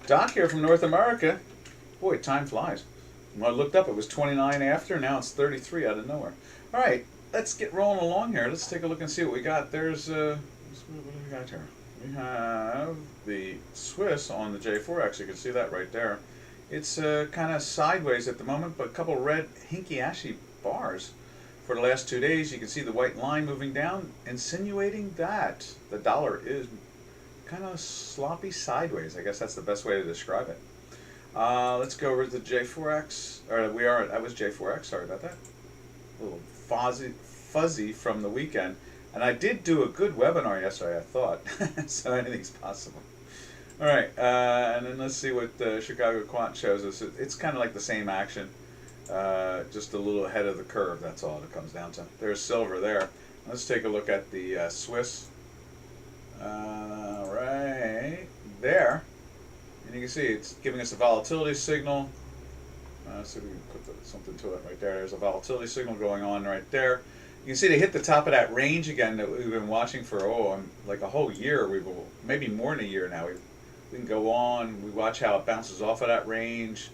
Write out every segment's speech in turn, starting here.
Doc here from North America. Boy, time flies. When I looked up, it was 29 after. Now it's 33 out of nowhere. All right, let's get rolling along here. Let's take a look and see what we got. There's what do we got here? We have the Swiss on the J4X. You can see that right there. It's kind of sideways at the moment, but a couple red, hinky, ashy bars for the last 2 days. You can see the white line moving down, insinuating that the dollar is kind of sloppy sideways. I guess that's the best way to describe it. Let's go over to the J4X. That was J4X. Sorry about that. A little fuzzy from the weekend. And I did do a good webinar yesterday, I thought. So anything's possible. All right, and then let's see what the Chicago Quant shows us. It's kind of like the same action, just a little ahead of the curve. That's all it comes down to. There's silver there. Let's take a look at the Swiss. Right there. And you can see it's giving us a volatility signal. Let's see if we can put something to it right there. There's a volatility signal going on right there. You can see they hit the top of that range again that we've been watching for, like a whole year. Maybe more than a year now. We can go on. We watch how it bounces off of that range.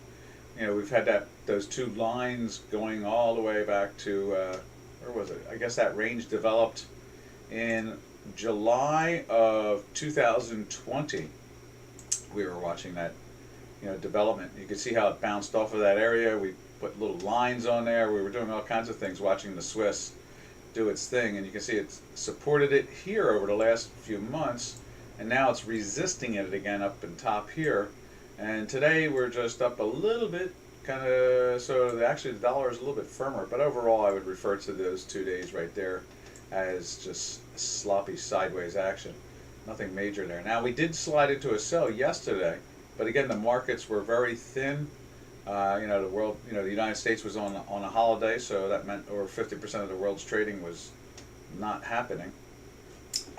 You know, we've had those two lines going all the way back to, where was it? I guess that range developed in July of 2020. We were watching that, development. You could see how it bounced off of that area. We put little lines on there. We were doing all kinds of things, watching the Swiss do its thing, and you can see it's supported it here over the last few months, and now it's resisting it again up in top here. And today we're just up a little bit, so actually the dollar is a little bit firmer, but overall I would refer to those 2 days right there as just sloppy sideways action. Nothing major there. Now we did slide into a sell yesterday, but again the markets were very thin. The world, the United States was on a holiday, so that meant over 50% of the world's trading was not happening.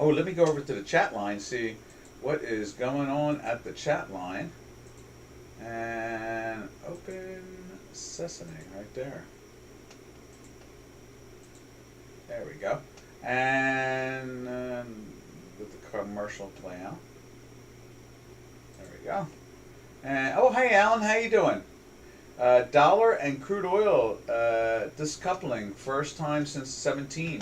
Oh, let me go over to the chat line, see what is going on at the chat line, and open sesame right there. There we go. And with the commercial play out. There we go. And oh, hey Alan, how you doing? Dollar and crude oil discoupling, first time since 17.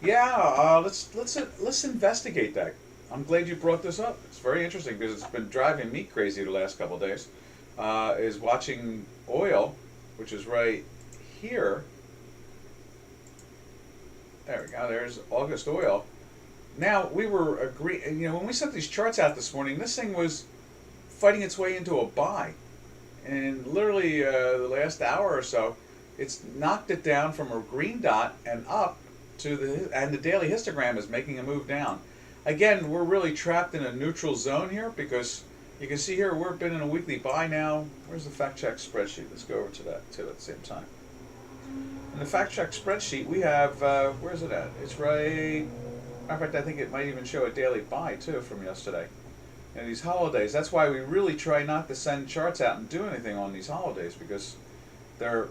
Yeah, let's investigate that. I'm glad you brought this up. It's very interesting because it's been driving me crazy the last couple of days. Is watching oil, which is right here. There we go. There's August oil. Now we were agreeing. When we sent these charts out this morning, this thing was fighting its way into a buy. And literally the last hour or so, it's knocked it down from a green dot and up to the daily histogram is making a move down. Again, we're really trapped in a neutral zone here because you can see here we've been in a weekly buy now. Where's the fact check spreadsheet? Let's go over to that too at the same time. In the fact check spreadsheet, we have where's it at? It's right. In fact, I think it might even show a daily buy too from yesterday. These holidays, that's why we really try not to send charts out and do anything on these holidays because they're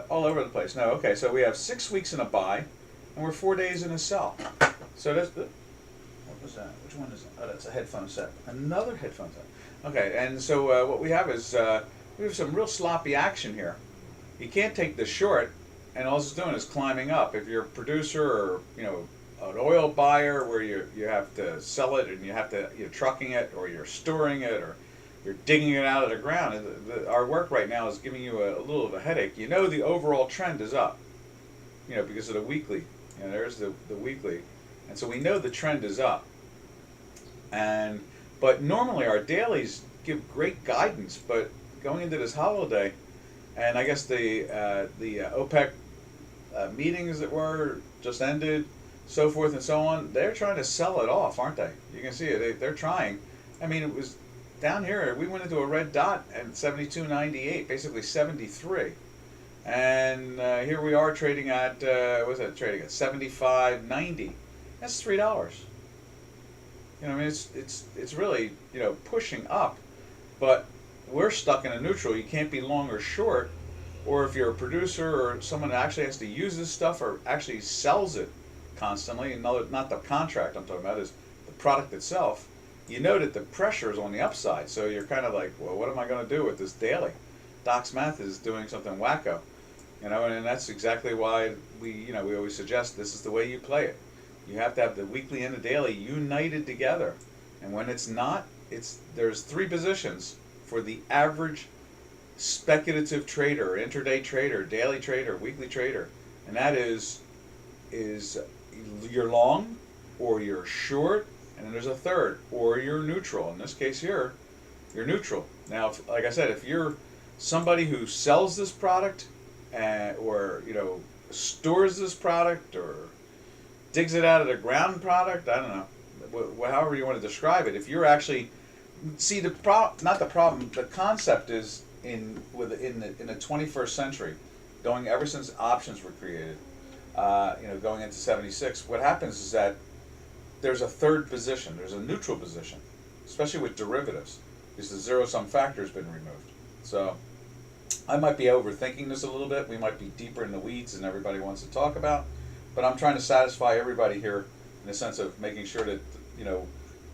all over the place. No, okay, so we have 6 weeks in a buy, and we're 4 days in a sell. So that's what was that? Which one is that? Oh, that's a headphone set. Another headphone set. Okay, and so what we have is we have some real sloppy action here. You can't take the short, and all it's doing is climbing up. If you're a producer or an oil buyer where you have to sell it and you're trucking it or you're storing it or you're digging it out of the ground. Our work right now is giving you a little of a headache. The overall trend is up, because of the weekly. There's the weekly, and so we know the trend is up. But normally our dailies give great guidance, but going into this holiday, and I guess the OPEC meetings that were just ended, so forth and so on, they're trying to sell it off, aren't they? You can see it. They're trying. I mean, it was down here. We went into a red dot at 72.98, basically 73, and here we are trading at what's that trading at 75.90. That's $3. I mean, it's really pushing up, but we're stuck in a neutral. You can't be long or short, or if you're a producer or someone that actually has to use this stuff or actually sells it constantly, and not the contract I'm talking about, is the product itself, you know that the pressure is on the upside. So you're kind of like, well, what am I going to do with this daily? Doc's math is doing something wacko, and that's exactly why we always suggest this is the way you play it. You have to have the weekly and the daily united together, and when it's not, there's three positions for the average speculative trader, intraday trader, daily trader, weekly trader, and that is you're long or you're short, and then there's a third, or you're neutral. In this case here, you're neutral. Now, like I said, if you're somebody who sells this product, or stores this product, or digs it out of the ground product, I don't know, however you want to describe it. If you're actually the concept is in the 21st century, going ever since options were created, going into 76. What happens is that there's a third position. There's a neutral position, especially with derivatives, because the zero-sum factor has been removed. So I might be overthinking this a little bit. We might be deeper in the weeds than everybody wants to talk about, but I'm trying to satisfy everybody here in the sense of making sure that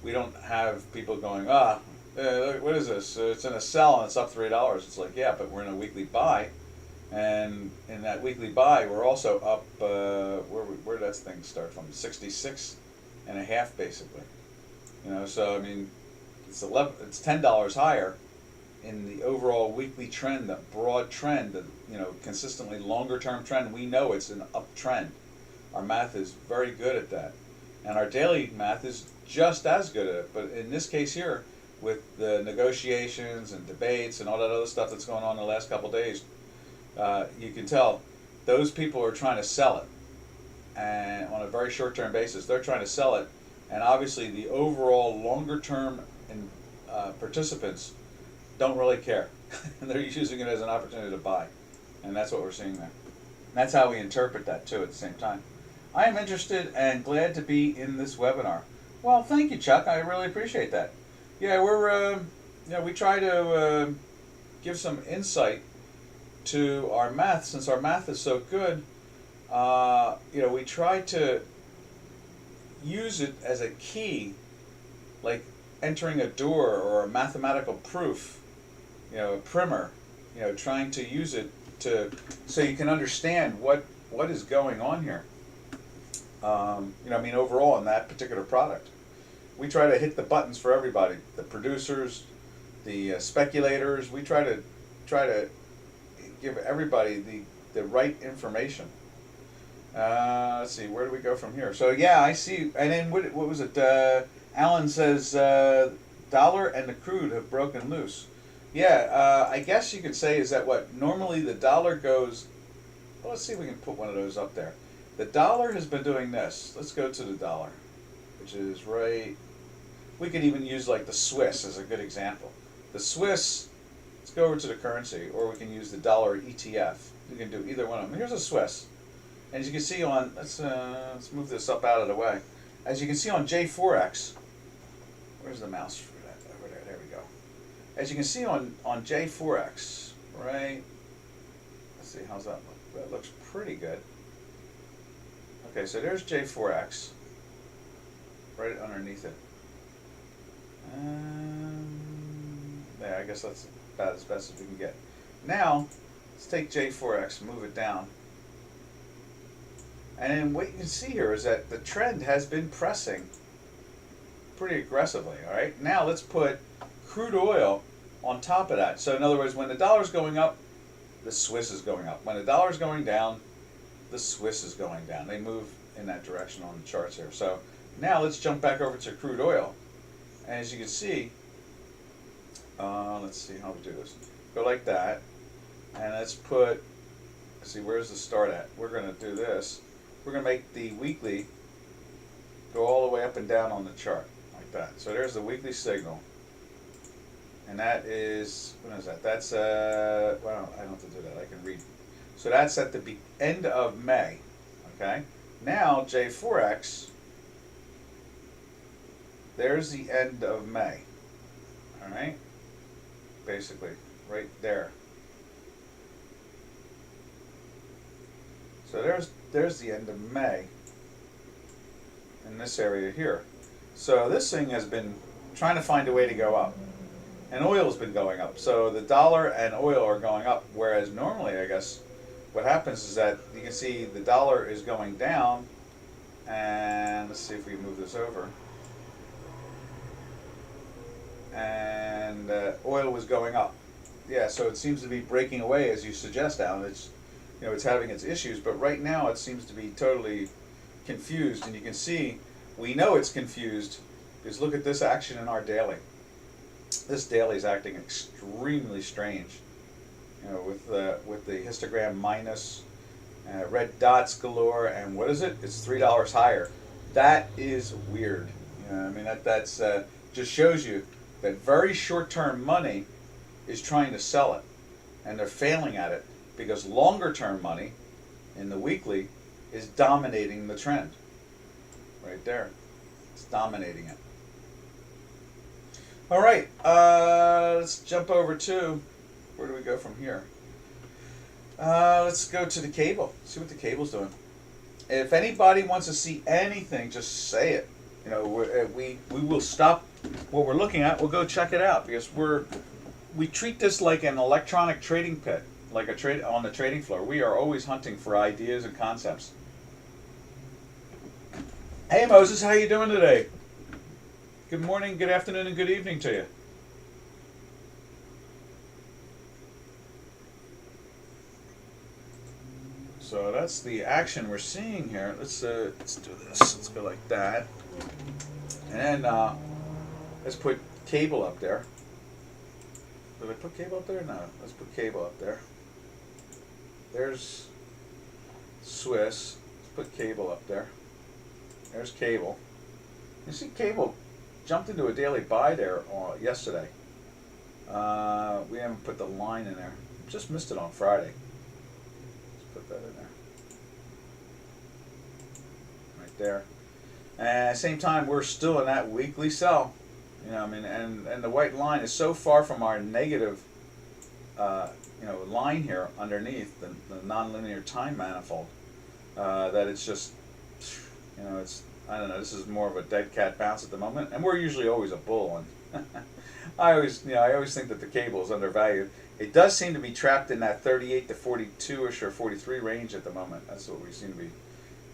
we don't have people going, what is this? It's in a sell and it's up $3. It's like, yeah, but we're in a weekly buy, and in that weekly buy, we're also up. Where did that thing start from? 66 and a half, basically. So I mean, it's $10 higher in the overall weekly trend, that broad trend, that consistently longer term trend. We know it's an uptrend. Our math is very good at that, and our daily math is just as good at it. But in this case here, with the negotiations and debates and all that other stuff that's going on in the last couple of days, you can tell those people are trying to sell it, and on a very short-term basis, they're trying to sell it, and obviously the overall longer-term participants don't really care. They're using it as an opportunity to buy, and that's what we're seeing there. And that's how we interpret that too at the same time. I am interested and glad to be in this webinar. Well, thank you, Chuck. I really appreciate that. Yeah, we try to give some insight to our math. Since our math is so good, we try to use it as a key, like entering a door or a mathematical proof, a primer, trying to use it so you can understand what is going on here. Overall in that particular product. We try to hit the buttons for everybody, the producers, the speculators. We try to give everybody the right information. Let's see, where do we go from here? So yeah, I see. And then what was it? Alan says dollar and the crude have broken loose. Yeah, I guess you could say is that what normally the dollar goes. Well, let's see if we can put one of those up there. The dollar has been doing this. Let's go to the dollar, which is right. We could even use like the Swiss as a good example. The Swiss, let's go over to the currency, or we can use the dollar ETF. You can do either one of them. Here's a Swiss. And as you can see on, let's move this up out of the way. As you can see on J4X, where's the mouse for that? Over there, there we go. As you can see on J4X, right? Let's see, how's that look? That looks pretty good. Okay, so there's J4X, right underneath it. There, I guess that's about as best as we can get. Now, let's take J4X, move it down. And then what you can see here is that the trend has been pressing pretty aggressively, all right? Now let's put crude oil on top of that. So in other words, when the dollar's going up, the Swiss is going up. When the dollar's going down, the Swiss is going down. They move in that direction on the charts here. So now let's jump back over to crude oil. And as you can see, let's see how we do this. Go like that. And let's see, where's the start at? We're going to do this. We're going to make the weekly go all the way up and down on the chart, like that. So there's the weekly signal. And that is, what is that? That's, well, I don't have to do that. I can read. So that's at the end of May, okay? Now, J4X, there's the end of May, all right? Basically, right there. So there's the end of May in this area here. So this thing has been trying to find a way to go up. And oil's been going up. So the dollar and oil are going up, whereas normally, I guess, what happens is that you can see the dollar is going down, and let's see if we can move this over. And oil was going up. Yeah, so it seems to be breaking away, as you suggest, Alan. It's, you know, it's having its issues, but right now it seems to be totally confused. And you can see, we know it's confused, because look at this action in our daily. This daily is acting extremely strange. You know, with the histogram minus, red dots galore, and what is it? It's $3 higher. That is weird. You know, I mean, that's just shows you that very short-term money is trying to sell it, and they're failing at it because longer-term money in the weekly is dominating the trend. Right there, it's dominating it. All right, let's jump over to, where do we go from here? Let's go to the cable, see what the cable's doing. If anybody wants to see anything, just say it. You know, we will stop what we're looking at. We'll go check it out, because we treat this like an electronic trading pit, like a trade on the trading floor. We are always hunting for ideas and concepts. Hey Moses, how you doing today? Good morning, good afternoon, and good evening to you. So that's the action we're seeing here. Let's do this. Let's go like that, and then let's put cable up there. Did I put cable up there? No. Let's put cable up there. There's Swiss. Let's put cable up there. There's cable. You see, cable jumped into a daily buy there yesterday. We haven't put the line in there. Just missed it on Friday. Let's put that in there. Right there. And at the same time, we're still in that weekly sell. You know, I mean, and the white line is so far from our negative, you know, line here underneath the nonlinear time manifold that it's just, you know, it's, I don't know. This is more of a dead cat bounce at the moment, and we're usually always a bull. And I always think that the cable is undervalued. It does seem to be trapped in that 38 to 42ish or 43 range at the moment. That's what we seem to be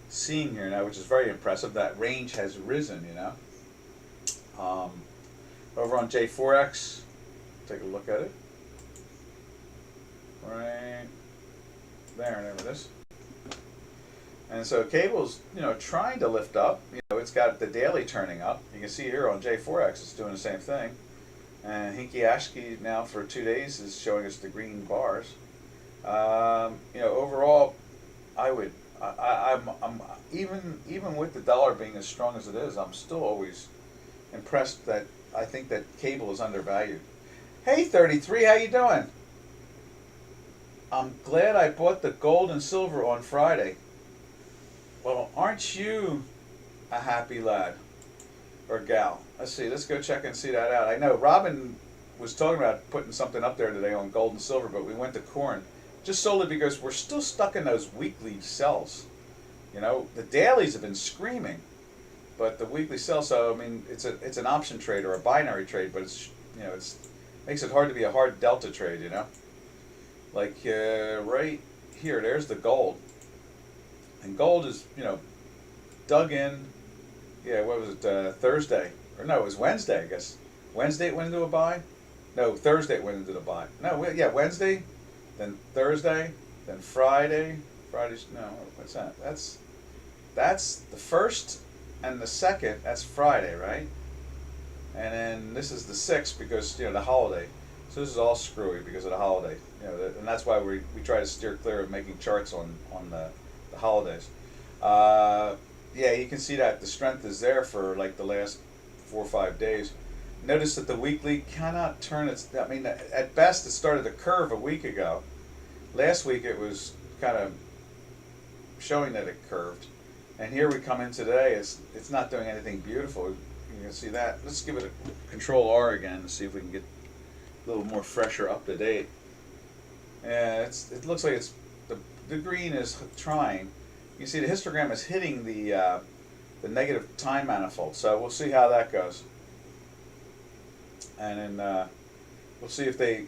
seeing here now, which is very impressive. That range has risen, you know. Over on J4X, take a look at it. Right there it is. And so cable's, you know, trying to lift up. You know, it's got the daily turning up. You can see here on J4X, it's doing the same thing. And Hinky Ashke now for 2 days is showing us the green bars. You know, overall, I'm even with the dollar being as strong as it is, I'm still always impressed that I think that cable is undervalued. Hey 33, how you doing? I'm glad I bought the gold and silver on Friday. Well, aren't you a happy lad or gal? Let's see, let's go check and see that out. I know Robin was talking about putting something up there today on gold and silver, but we went to corn just solely because we're still stuck in those weekly sells. You know, the dailies have been screaming, but the weekly sell, so I mean, it's an option trade or a binary trade, but it's, you know, it's makes it hard to be a hard delta trade, you know. Like right here, there's the gold, and gold is, you know, dug in. Yeah, what was it? Thursday, or no, it was Wednesday, I guess. Wednesday it went into a buy. No, Thursday it went into the buy. No, yeah, Wednesday, then Thursday, then Friday. Friday's no, what's that? That's the first and the second. That's Friday, right? And then this is the 6th because, you know, the holiday. So this is all screwy because of the holiday. You know, and that's why we try to steer clear of making charts on the holidays. Yeah, you can see that the strength is there for like the last 4 or 5 days. Notice that the weekly cannot turn its, I mean, at best it started to curve a week ago. Last week it was kind of showing that it curved. And here we come in today, it's not doing anything beautiful. You can see that. Let's give it a Control R again and see if we can get a little more fresher, up to date. Yeah, it looks like it's the green is trying. You see the histogram is hitting the negative time manifold, so we'll see how that goes. and then we'll see if they,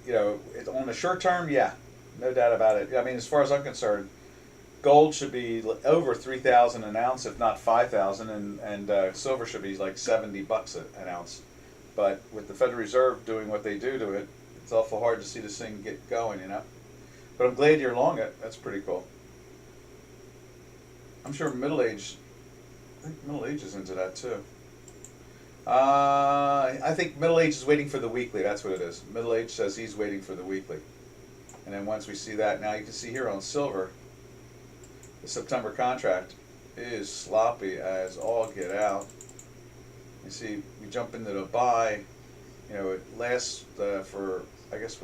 on the short term, yeah, no doubt about it. I mean, as far as I'm concerned, gold should be over 3,000 an ounce, if not 5,000, and silver should be like $70 an ounce. But with the Federal Reserve doing what they do to it, it's awful hard to see this thing get going, But I'm glad you're long it. That's pretty cool. I'm sure I think Middle Age is into that too. I think Middle Age is waiting for the weekly. That's what it is. Middle Age says he's waiting for the weekly. And then once we see that, now you can see here on silver, the September contract is sloppy as all get out. You see, we jump into the buy. It lasts for, I guess,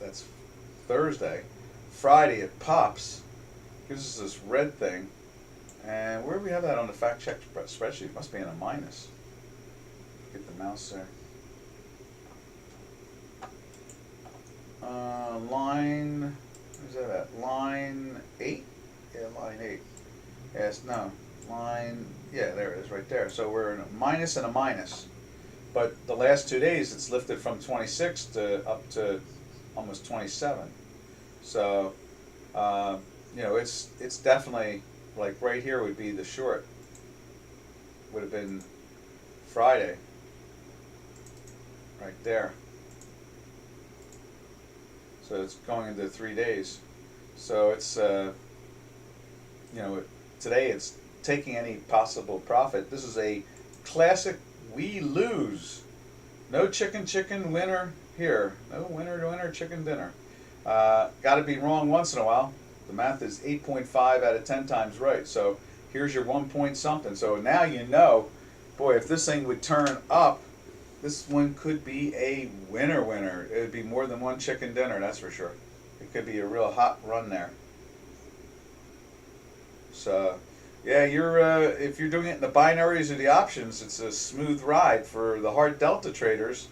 that's Thursday. Friday it pops, gives us this red thing. And where do we have that on the fact check spreadsheet? It must be in a minus. Get the mouse there. Line, where's that at? Line 8? Yeah, line 8. Yes, no. Line, yeah, there it is right there. So we're in a minus and a minus. But the last 2 days it's lifted from 26 to up to almost 27. So, it's definitely, like right here would be the short. Would have been Friday. Right there. So it's going into 3 days. So it's, today it's taking any possible profit. This is a classic we lose. No chicken winner here. No winner chicken dinner. Got to be wrong once in a while. The math is 8.5 out of 10 times right. So here's your 1 point something. So now boy, if this thing would turn up, this one could be a winner. It would be more than one chicken dinner, that's for sure. It could be a real hot run there. So, yeah, if you're doing it in the binaries or the options, it's a smooth ride. For the hard delta traders,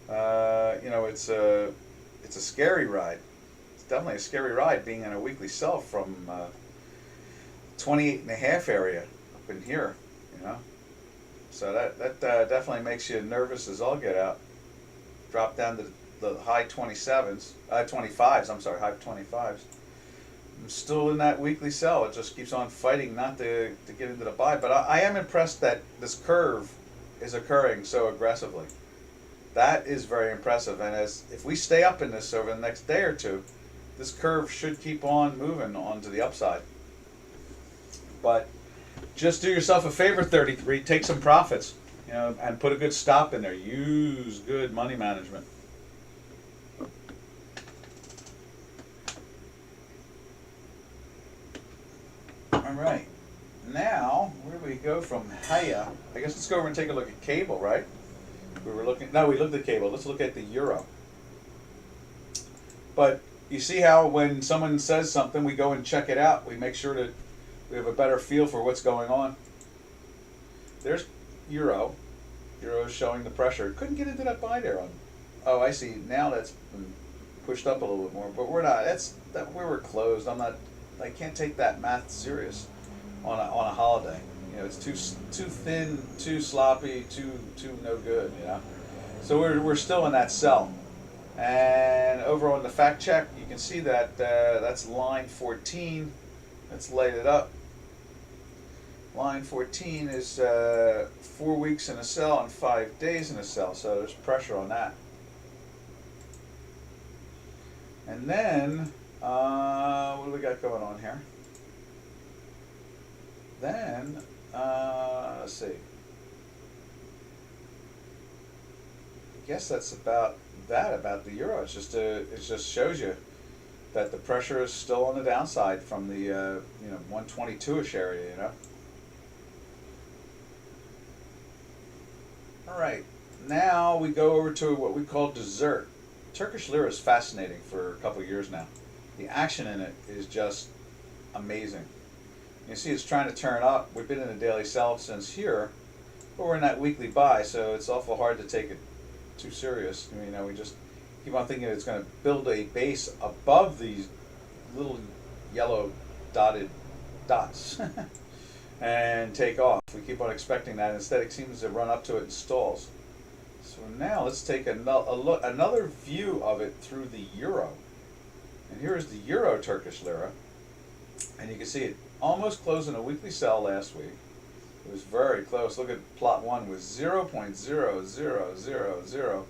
it's a scary ride. It's definitely a scary ride being in a weekly sell from 28.5 area up in here, So that definitely makes you nervous as all get out. Drop down to the high 25s, high 25s. I'm still in that weekly sell. It just keeps on fighting not to get into the buy. But I am impressed that this curve is occurring so aggressively. That is very impressive. And if we stay up in this over the next day or two, this curve should keep on moving on to the upside. But just do yourself a favor, 33. Take some profits, and put a good stop in there. Use good money management. All right. Now, where do we go from Haya? I guess let's go over and take a look at cable, right? We looked at cable. Let's look at the euro. But you see how when someone says something, we go and check it out. We make sure that we have a better feel for what's going on. There's euro. Euro is showing the pressure. Couldn't get into that buy there on. Oh, I see. Now that's been pushed up a little bit more, but we're not. We were closed. I can't take that math serious on a holiday. It's too thin, too sloppy, too no good. So we're still in that sell. And over on the fact check, you can see that that's line 14. Let's light it up. Line 14 is 4 weeks in a sell and 5 days in a sell, so there's pressure on that. And then, what do we got going on here? Then, let's see. I guess that's about the euro. It just shows you that the pressure is still on the downside from the 122ish area. All right, now we go over to what we call dessert. Turkish lira is fascinating for a couple of years now. The action in it is just amazing. You see it's trying to turn up. We've been in a daily sell since here, but we're in that weekly buy, so it's awful hard to take it too serious. We just keep on thinking it's going to build a base above these little yellow dotted dots and take off. We keep on expecting that. Instead, it seems to run up to it and stalls. So now let's take another view of it through the euro. And here is the euro Turkish lira. And you can see it almost closed in a weekly sell last week. It was very close. Look at plot 1 was 0.0000.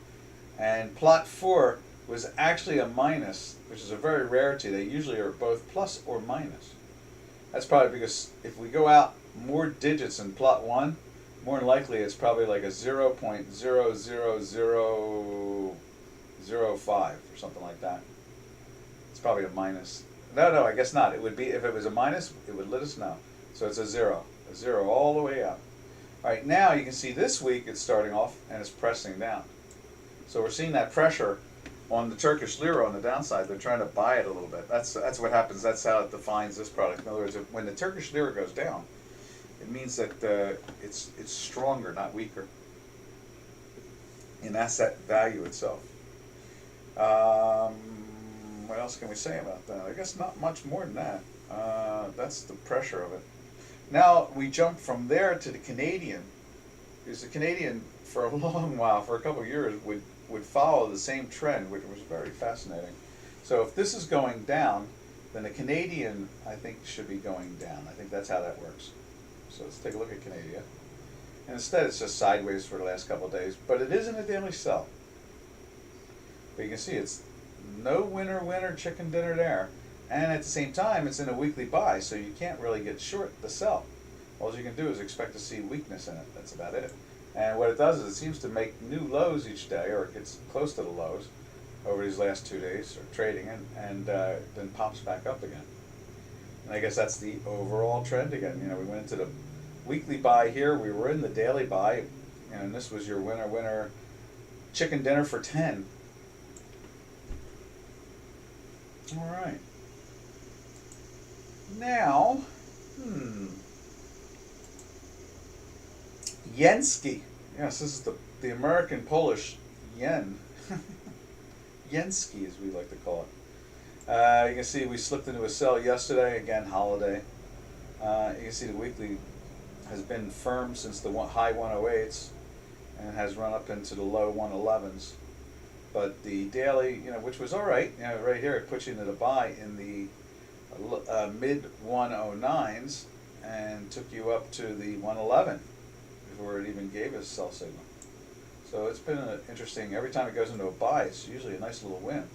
And plot 4 was actually a minus, which is a very rarity. They usually are both plus or minus. That's probably because if we go out more digits in plot 1, more than likely it's probably like a 0.00005 or something like that. It's probably a minus. No, I guess not. It would be, if it was a minus, it would let us know. So it's a zero all the way up. All right, now you can see this week it's starting off and it's pressing down. So we're seeing that pressure on the Turkish lira on the downside. They're trying to buy it a little bit. That's what happens. That's how it defines this product. In other words, when the Turkish lira goes down, it means that it's stronger, not weaker, in asset value itself. What else can we say about that? I guess not much more than that. That's the pressure of it. Now we jump from there to the Canadian, because the Canadian for a long while, for a couple of years, would follow the same trend, which was very fascinating. So if this is going down, then the Canadian, I think, should be going down. I think that's how that works. So let's take a look at Canada. And instead it's just sideways for the last couple of days, but it is in a daily sell. But you can see it's no winner chicken dinner there. And at the same time, it's in a weekly buy, so you can't really get short the sell. All you can do is expect to see weakness in it. That's about it. And what it does is it seems to make new lows each day, or it gets close to the lows over these last 2 days of trading, and then pops back up again. And I guess that's the overall trend again. You know, we went into the weekly buy here. We were in the daily buy, and this was your winner chicken dinner for 10. All right. Now, Yenski. Yes, this is the American Polish yen. Yenski, as we like to call it. You can see we slipped into a sell yesterday. Again, holiday. You can see the weekly has been firm since the high 108s and has run up into the low 111s. But the daily, which was all right. Right here it puts you into the buy in the mid 109s and took you up to the 111 before it even gave us sell signal. So it's been interesting. Every time it goes into a buy, it's usually a nice little win,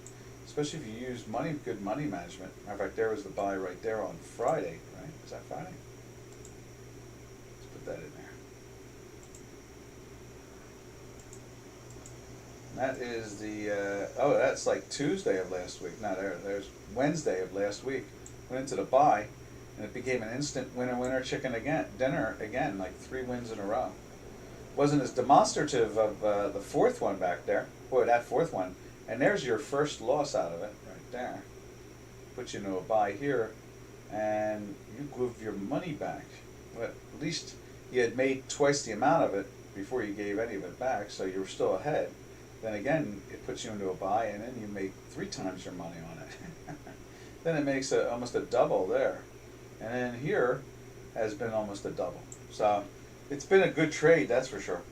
especially if you use good money management. Matter of fact, there was the buy right there on Friday, right? Is that Friday? Let's put that in there. That is the, that's like Tuesday of last week. No, there's Wednesday of last week. Went into the buy, and it became an instant winner chicken dinner again, like 3 wins in a row. Wasn't as demonstrative of the fourth one back there. Boy, that fourth one. And there's your first loss out of it, right there. Put you into a buy here, and you give your money back. But at least you had made twice the amount of it before you gave any of it back, so you were still ahead. Then again, it puts you into a buy, and then you make 3 times your money on it. Then it makes almost a double there. And then here has been almost a double. So it's been a good trade, that's for sure.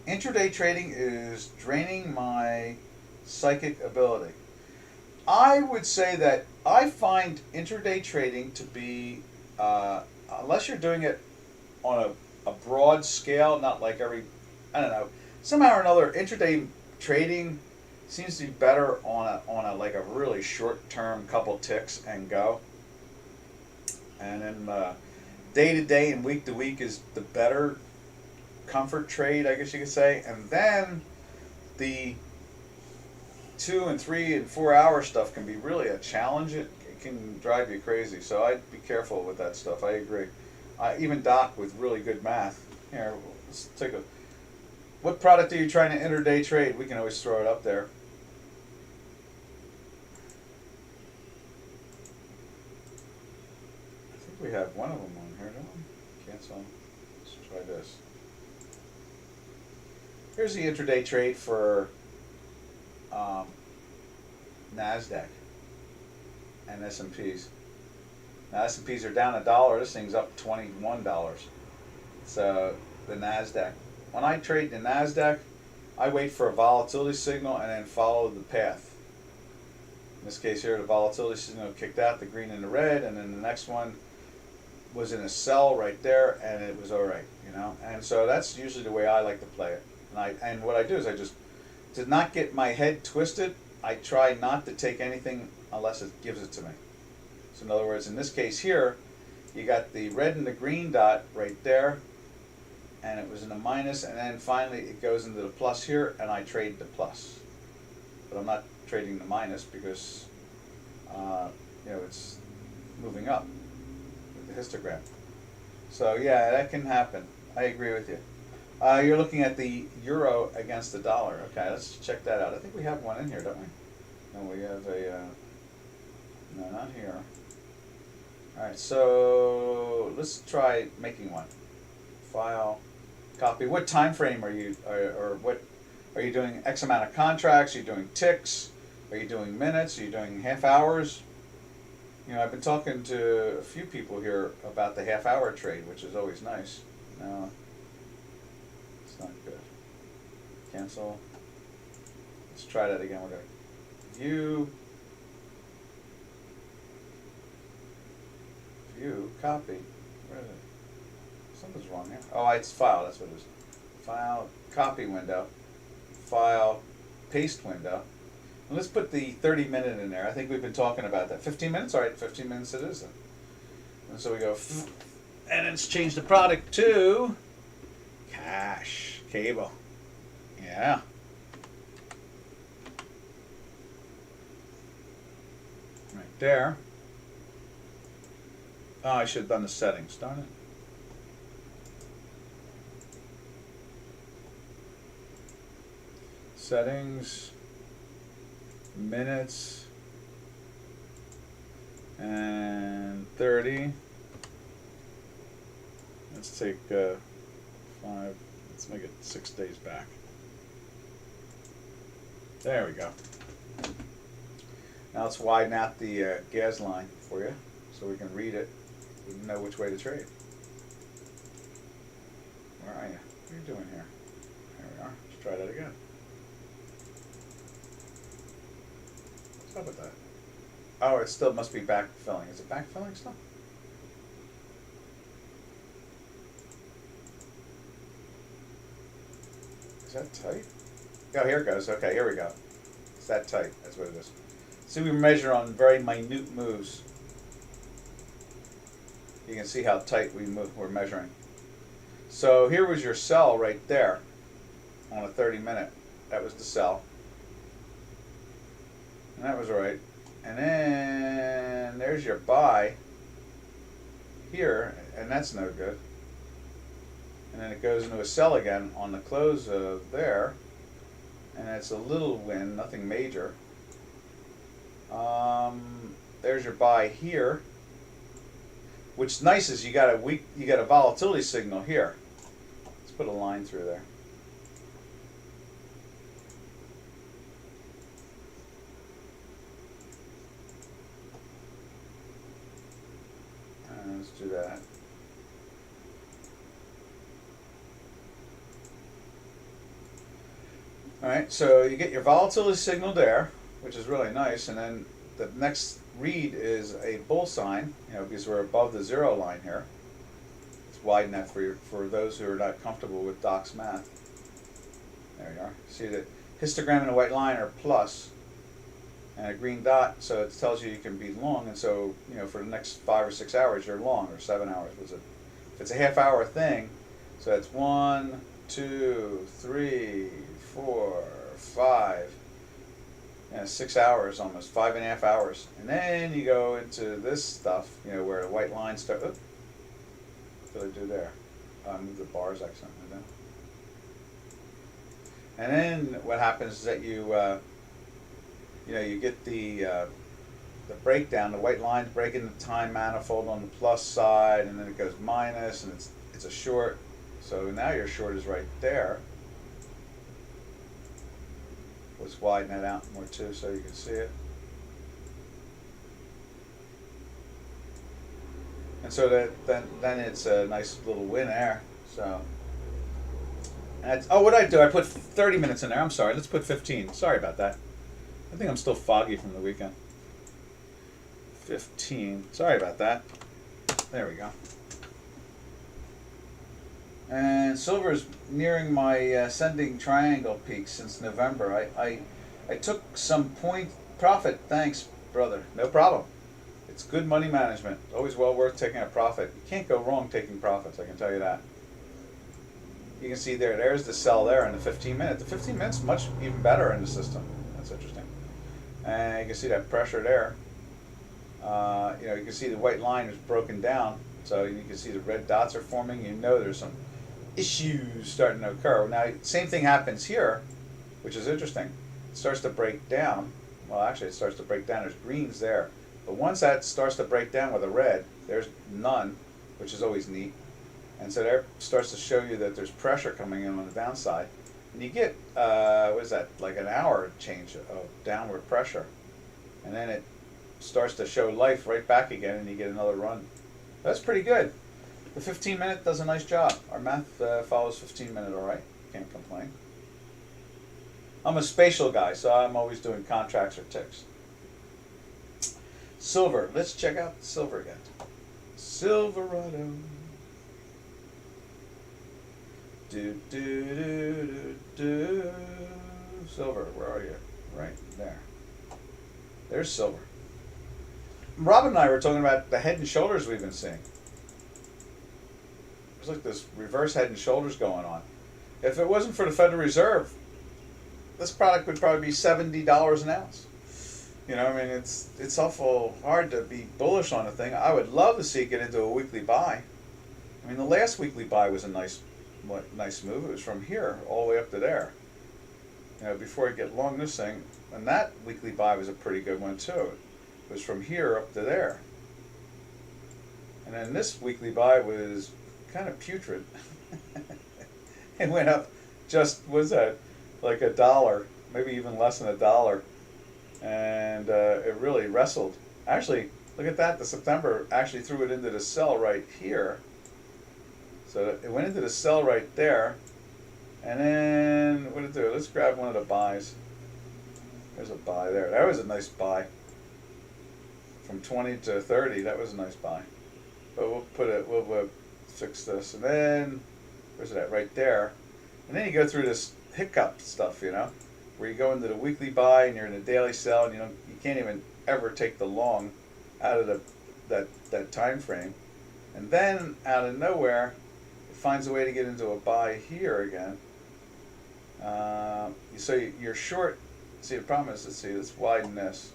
Intraday trading is draining my psychic ability. I would say that I find intraday trading to be, unless you're doing it on a broad scale, not like somehow or another, intraday trading seems to be better on a like a really short term couple ticks and go. And then day to day and week to week is the better comfort trade, I guess you could say. And then the 2 and 3 and 4 hour stuff can be really a challenge. It can drive you crazy. So I'd be careful with that stuff. I agree. Even Doc with really good math. Here, let's take a. What product are you trying to intraday trade? We can always throw it up there. I think we have one of them on here, don't we? Cancel. Let's try this. Here's the intraday trade for NASDAQ and S&Ps. Now S&Ps are down $1. This thing's up $21. So the NASDAQ. when I trade the NASDAQ, I wait for a volatility signal and then follow the path. In this case here, the volatility signal kicked out the green and the red, and then the next one was in a sell right there, and it was all right, you know. And so that's usually the way I like to play it. And what I do is I just, to not get my head twisted, I try not to take anything unless it gives it to me. So in other words, in this case here, you got the red and the green dot right there, and it was in the minus, and then finally it goes into the plus here, and I trade the plus. But I'm not trading the minus because you know, it's moving up with the histogram. So yeah, that can happen. I agree with you. You're looking at the euro against the dollar. Okay, let's check that out. I think we have one in here, don't we? No, we have a no, not here. All right, so let's try making one. File, copy. What time frame are you, or what are you doing? X amount of contracts? Are you doing ticks? Are you doing minutes? Are you doing half hours? You know, I've been talking to a few people here about the half-hour trade, which is always nice. No, it's not good. Cancel. Let's try that again. We're going to view, copy. Where is it? Something's wrong here. Oh, it's file. That's what it is. File, copy window. File, paste window. And let's put the 30-minute in there. I think we've been talking about that. 15 minutes? All right, 15 minutes it is then. And so we go, and let's change the product to cash, cable. Yeah. Right there. Oh, I should have done the settings, darn it. Settings, minutes, and 30. Let's take 5, let's make it 6 days back. There we go. Now let's widen out the gas line for you so we can read it. We know which way to trade. Where are you? What are you doing here? There we are. Let's try that again. What's up with that? Oh, it still must be backfilling. Is it backfilling still? Is that tight? Oh, here it goes. Okay, here we go. It's that tight. That's what it is. See, we measure on very minute moves. You can see how tight we're measuring. So here was your sell right there on a 30-minute. That was the sell. And that was right. And then there's your buy here, and that's no good. And then it goes into a sell again on the close of there. And it's a little win, nothing major. There's your buy here. What's nice is you got a volatility signal here. Let's put a line through there. Let's do that. All right, so you get your volatility signal there, which is really nice, and then the next read is a bull sign, you know, because we're above the zero line here. Let's widen that for those who are not comfortable with Doc's math. There you are. See the histogram and a white line are plus, and a green dot, so it tells you can be long, and so, you know, for the next 5 or 6 hours you're long, or 7 hours was it. If it's a half-hour thing, so it's 1, 2, 3, 4, 5. Yeah, 6 hours almost, 5.5 hours. And then you go into this stuff, you know, where the white lines start. Oop, what did I do there? I moved the bars accidentally down. And then what happens is that you know, you get the breakdown, the white lines breaking the time manifold on the plus side, and then it goes minus, and it's a short. So now your short is right there. Let's widen that out more too so you can see it. And so that then it's a nice little win there. So Oh, what did I do? I put 30 minutes in there. I'm sorry. Let's put 15. Sorry about that. I think I'm still foggy from the weekend. 15. Sorry about that. There we go. And silver's nearing my ascending triangle peak since November. I took some point profit. Thanks, brother. No problem. It's good money management. Always well worth taking a profit. You can't go wrong taking profits, I can tell you that. You can see there's the sell there in the 15 minute. The 15 minutes much even better in the system. That's interesting. And you can see that pressure there. You can see the white line is broken down. So you can see the red dots are forming. You know there's some issues starting to occur. Now, same thing happens here, which is interesting. It starts to break down. Well, actually, it starts to break down. There's greens there. But once that starts to break down with a red, there's none, which is always neat. And so there starts to show you that there's pressure coming in on the downside. And you get, what is that, like an hour change of downward pressure. And then it starts to show life right back again, and you get another run. That's pretty good. The 15 minute does a nice job. Our math follows 15 minute all right. Can't complain. I'm a spatial guy, so I'm always doing contracts or ticks. Silver. Let's check out silver again. Silverado. Do, do, do, do, do. Silver, where are you? Right there. There's silver. Rob and I were talking about the head and shoulders we've been seeing. There's like this reverse head and shoulders going on. If it wasn't for the Federal Reserve, this product would probably be $70 an ounce. You know, I mean, it's awful hard to be bullish on a thing. I would love to see it get into a weekly buy. I mean, the last weekly buy was a nice move. It was from here all the way up to there. You know, before I get long this thing, and that weekly buy was a pretty good one too. It was from here up to there. And then this weekly buy was kind of putrid. It went up just, what was that, like $1, maybe even less than $1. And it really wrestled. Actually, look at that. The September actually threw it into the sell right here. So it went into the sell right there. And then, what did it do? Let's grab one of the buys. There's a buy there. That was a nice buy. From 20 to 30, that was a nice buy. But we'll fix this. And then, where's it at? Right there. And then you go through this hiccup stuff, you know, where you go into the weekly buy and you're in a daily sell, and you can't even ever take the long out of that time frame. And then out of nowhere, it finds a way to get into a buy here again. So you're short. See, the problem is, let's widen this.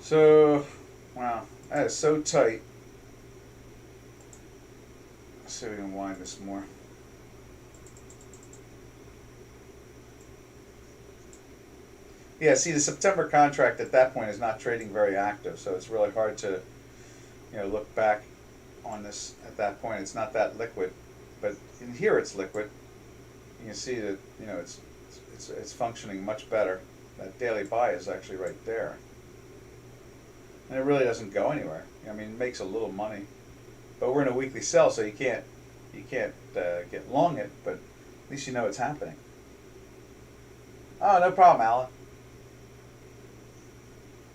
So, wow, that is so tight. Let's see if we can wind this more. Yeah, see, the September contract at that point is not trading very active, so it's really hard to, look back on this at that point. It's not that liquid, but in here it's liquid. You can see that it's functioning much better. That daily buy is actually right there, and it really doesn't go anywhere. I mean, it makes a little money, but we're in a weekly sell, so you can't get long it, but at least you know it's happening. Oh, no problem, Alan.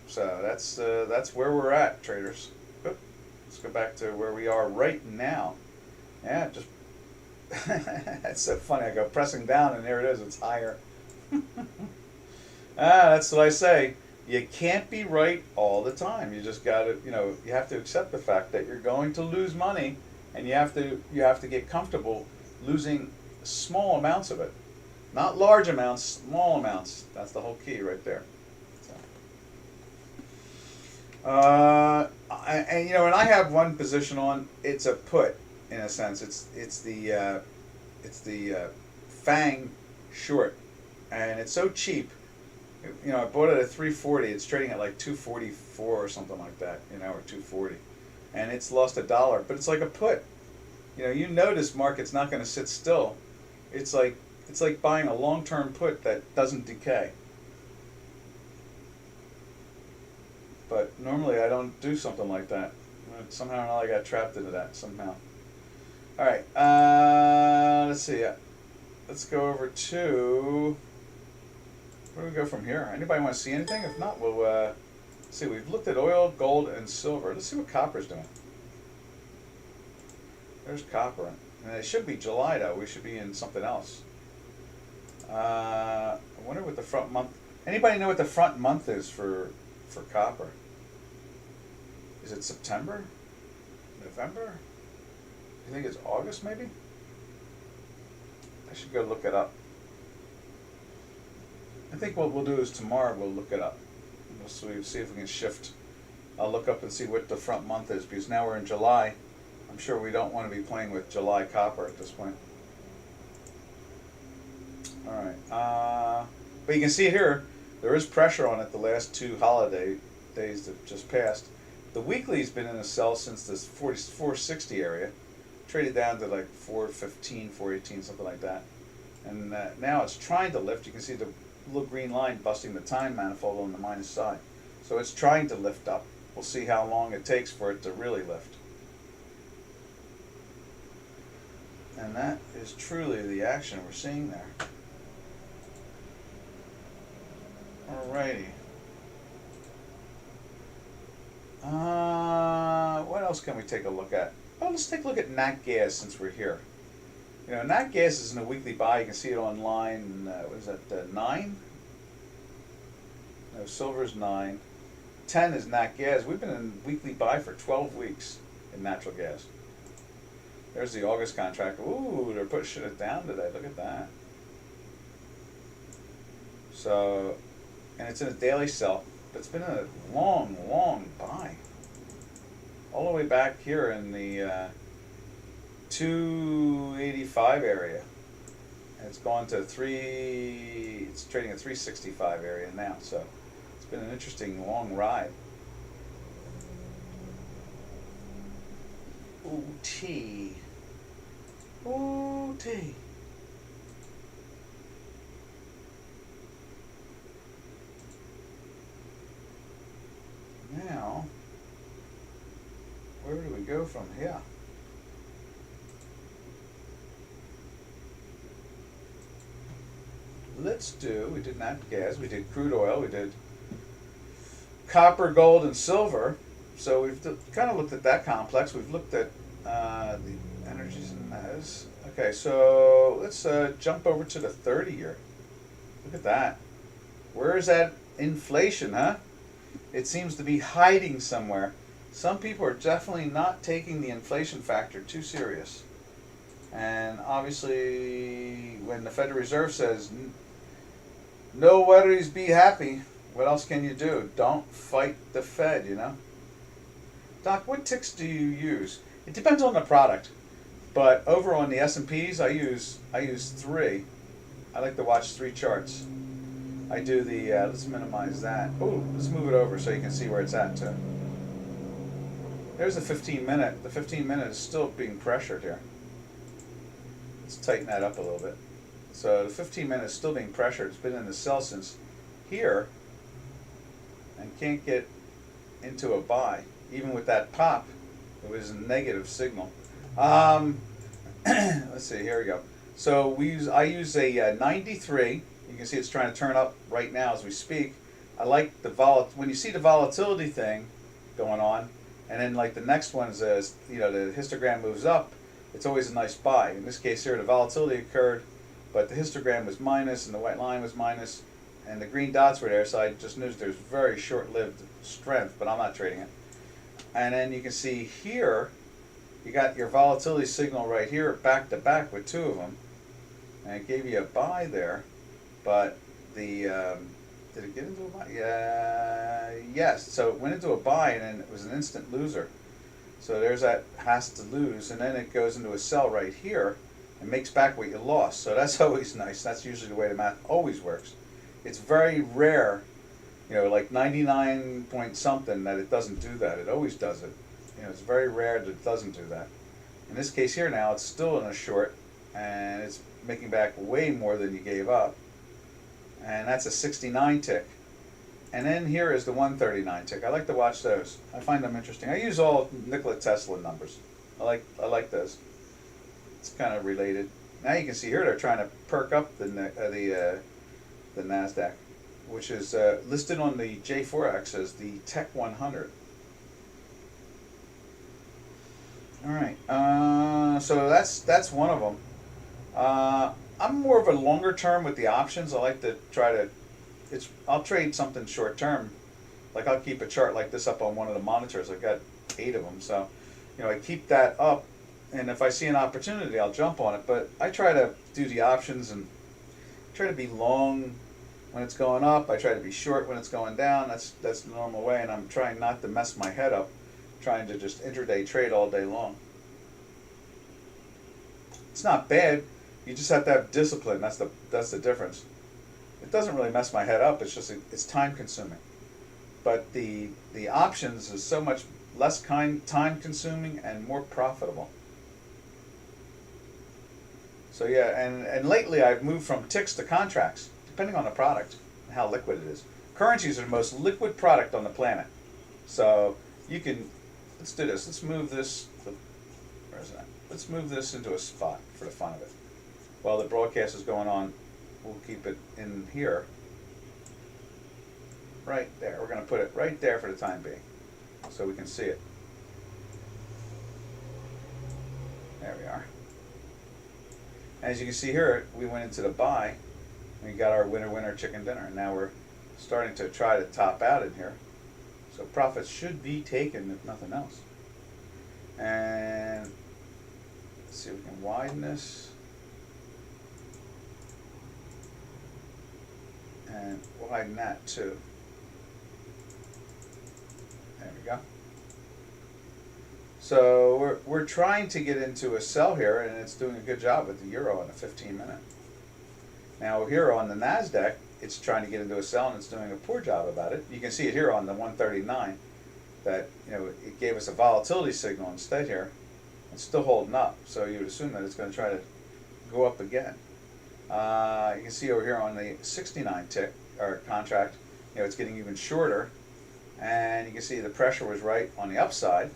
So that's where we're at, traders. Oop, let's go back to where we are right now. Yeah, just that's so funny. I go pressing down, and there it is. It's higher. That's what I say. You can't be right all the time. You just got to, you have to accept the fact that you're going to lose money, and you have to get comfortable losing small amounts of it, not large amounts, small amounts. That's the whole key right there. And I have one position on. It's a put, in a sense. It's the FANG short, and it's so cheap. I bought it at 340. It's trading at like 244 or something like that, or 240, and it's lost $1. But it's like a put. You know this market's not going to sit still. It's like buying a long-term put that doesn't decay. But normally I don't do something like that. Somehow or another I got trapped into that somehow. All right, let's see. Let's go over to, where do we go from here? Anybody want to see anything? If not, we'll see. We've looked at oil, gold, and silver. Let's see what copper's doing. There's copper. And it should be July, though. We should be in something else. I wonder what the front month... Anybody know what the front month is for copper? Is it September? November? You think it's August, maybe? I should go look it up. I think what we'll do is tomorrow we'll look it up. We'll see if we can shift. I'll look up and see what the front month is, because now we're in July. I'm sure we don't want to be playing with July copper at this point. Alright, but you can see here, there is pressure on it the last two holiday days that just passed. The weekly's been in a sell since this 460 area. Traded down to like 415, 418, something like that. And now it's trying to lift. You can see the little green line busting the time manifold on the minus side. So it's trying to lift up. We'll see how long it takes for it to really lift. And that is truly the action we're seeing there. Alrighty. What else can we take a look at? Well, let's take a look at nat gas since we're here. You know, nat gas is in a weekly buy. You can see it on line, what is that, 9? No, silver's 9. 10 is nat gas. We've been in weekly buy for 12 weeks in natural gas. There's the August contract. Ooh, they're pushing it down today. Look at that. So, and it's in a daily sell. But it's been a long, long buy. All the way back here in the 285 area. And it's gone to it's trading at 365 area now. So it's been an interesting long ride. Ooh, tea. Ooh, tea. Now, where do we go from here? We did nat gas, we did crude oil, we did copper, gold, and silver. So we've kind of looked at that complex. We've looked at the energies and metals. Okay, so let's jump over to the 30-year. Look at that. Where is that inflation, huh? It seems to be hiding somewhere. Some people are definitely not taking the inflation factor too serious. And obviously, when the Federal Reserve says, no worries, be happy, what else can you do? Don't fight the Fed, you know? Doc, what ticks do you use? It depends on the product. But over on the S&Ps, I use 3. I like to watch 3 charts. I do the, let's minimize that. Oh, let's move it over so you can see where it's at too. There's the 15-minute. The 15-minute is still being pressured here. Let's tighten that up a little bit. So the 15-minute is still being pressured. It's been in the sell since here and can't get into a buy. Even with that pop, it was a negative signal. Let's see, here we go. So I use a 93. You can see it's trying to turn up right now as we speak. I like the when you see the volatility thing going on, and then like the next one is the histogram moves up, it's always a nice buy. In this case here, the volatility occurred, but the histogram was minus and the white line was minus, and the green dots were there, so I just knew there's very short-lived strength, but I'm not trading it. And then you can see here, you got your volatility signal right here, back to back with 2 of them, and it gave you a buy there. But the, did it get into a buy? Yeah, yes. So it went into a buy and then it was an instant loser. So there's that has to lose, and then it goes into a sell right here and makes back what you lost. So that's always nice. That's usually the way the math always works. It's very rare, like 99 point something that it doesn't do that. It always does it. It's very rare that it doesn't do that. In this case here now, it's still in a short and it's making back way more than you gave up. And that's a 69 tick. And then here is the 139 tick. I like to watch those. I find them interesting. I use all Nikola Tesla numbers. I like those. It's kind of related. Now you can see here they're trying to perk up the Nasdaq, which is listed on the J4X as the Tech 100. All right, so that's one of them. I'm more of a longer term with the options. I like to try to. I'll trade something short term, like I'll keep a chart like this up on one of the monitors. I've got 8 of them, so I keep that up, and if I see an opportunity, I'll jump on it. But I try to do the options and try to be long when it's going up. I try to be short when it's going down. That's the normal way, and I'm trying not to mess my head up, trying to just intraday trade all day long. It's not bad. You just have to have discipline. That's the difference. It doesn't really mess my head up. It's just it's time consuming. But the options is so much less time consuming and more profitable. So yeah, and lately I've moved from ticks to contracts, depending on the product and how liquid it is. Currencies are the most liquid product on the planet. So you can, let's do this. Let's move this. Where is that? Let's move this into a spot for the fun of it. While the broadcast is going on, we'll keep it in here. Right there. We're going to put it right there for the time being, so we can see it. There we are. As you can see here, we went into the buy. We got our winner chicken dinner, and now we're starting to try to top out in here. So profits should be taken if nothing else. And let's see if we can widen this. And widen that too. There we go. So we're trying to get into a sell here, and it's doing a good job with the euro in a 15-minute. Now here on the Nasdaq, it's trying to get into a sell, and it's doing a poor job about it. You can see it here on the 139 that it gave us a volatility signal instead here. It's still holding up, so you would assume that it's going to try to go up again. You can see over here on the 69 tick or contract, it's getting even shorter, and you can see the pressure was right on the upside,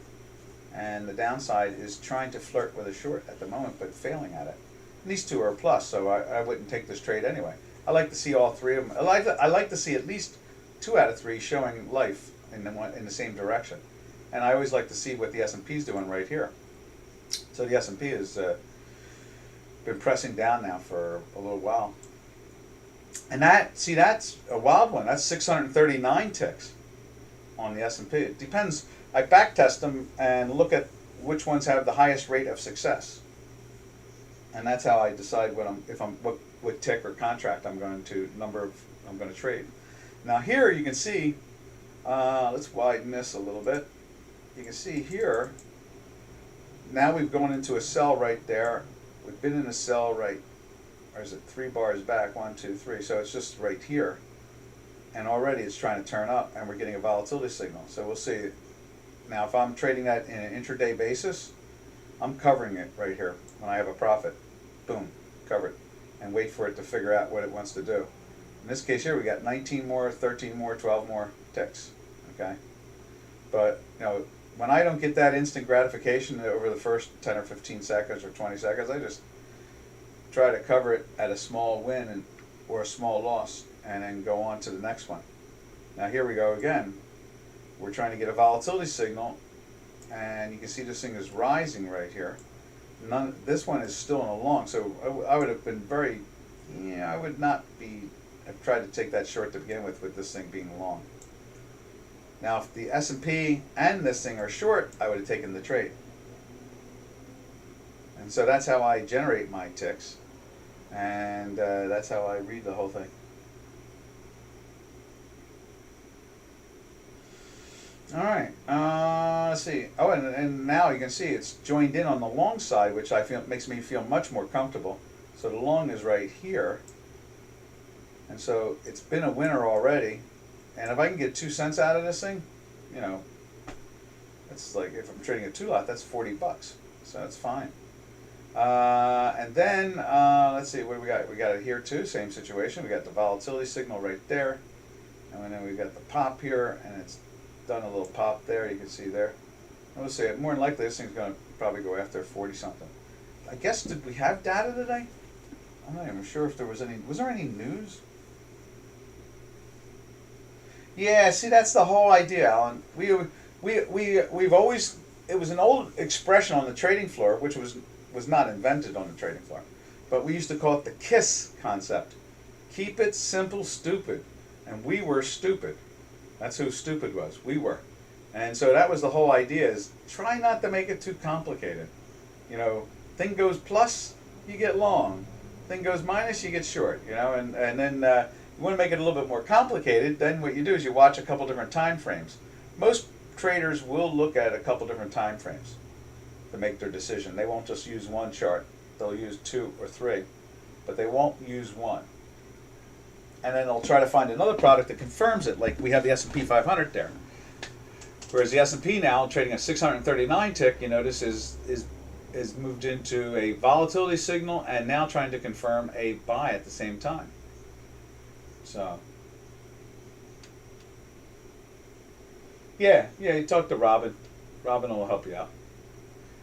and the downside is trying to flirt with a short at the moment, but failing at it. And these two are a plus, so I wouldn't take this trade anyway. I like to see all 3 of them. I like to see at least 2 out of 3 showing life in the same direction, and I always like to see what the S&P is doing right here. So the S&P has been pressing down now for a little while. And that's a wild one. That's 639 ticks on the S&P. It depends. I back test them and look at which ones have the highest rate of success. And that's how I decide what tick or contract I'm going to trade. Now here you can see, let's widen this a little bit. You can see here, now we've gone into a sell right there. We've been in a sell right, or is it 3 bars back? 1, 2, 3. So it's just right here, and already it's trying to turn up, and we're getting a volatility signal. So we'll see. Now, if I'm trading that in an intraday basis, I'm covering it right here when I have a profit. Boom, cover it, and wait for it to figure out what it wants to do. In this case here, we got 19 more, 13 more, 12 more ticks. Okay, but when I don't get that instant gratification over the first 10 or 15 seconds or 20 seconds, I just try to cover it at a small win or a small loss, and then go on to the next one. Now here we go again. We're trying to get a volatility signal, and you can see this thing is rising right here. This one is still in a long, so I would have been I would not have tried to take that short to begin with this thing being long. Now, if the S&P and this thing are short, I would have taken the trade. And so that's how I generate my ticks, and that's how I read the whole thing. All right, let's see. Oh, and now you can see it's joined in on the long side, which makes me feel much more comfortable. So the long is right here, and so it's been a winner already. And if I can get 2 cents out of this thing, it's like if I'm trading a 2 lot, that's $40. So that's fine. And then let's see, what do we got? We got it here too, same situation. We got the volatility signal right there. And then we've got the pop here, and it's done a little pop there. You can see there. I would say more than likely this thing's going to probably go after 40 something. I guess, did we have data today? I'm not even sure if there was any. Was there any news? Yeah, see, that's the whole idea, Alan. We've always, it was an old expression on the trading floor, which was not invented on the trading floor, but we used to call it the KISS concept. Keep it simple, stupid. And we were stupid. That's who stupid was. We were. And so that was the whole idea, is try not to make it too complicated. You know, thing goes plus, you get long. Thing goes minus, you get short. You know, and then you want to make it a little bit more complicated, then what you do is you watch a couple different time frames. Most traders will look at a couple different time frames to make their decision. They won't just use one chart. They'll use 2 or 3, but they won't use one. And then they'll try to find another product that confirms it, like we have the S&P 500 there. Whereas the S&P now, trading a 639 tick, you notice is moved into a volatility signal and now trying to confirm a buy at the same time. So, yeah, you talk to Robin. Robin will help you out.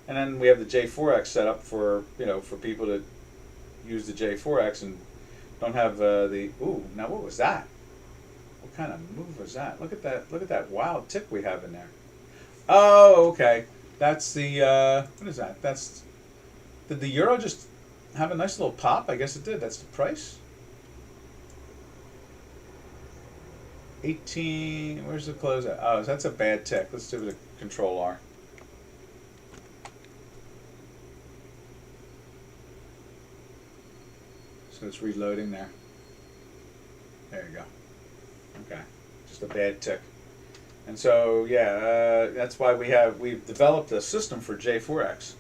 And then we have the J4X set up for, you know, for people to use the J4X and don't have the, ooh, now what was that? What kind of move was that? Look at that wild tick we have in there. Oh, okay. That's the, what is that? Did the euro just have a nice little pop? I guess it did. That's the price. 18, where's the close at? Oh, that's a bad tick. Let's do the control R. So it's reloading there. There you go. Okay, just a bad tick. And so, yeah, that's why we've developed a system for J4X.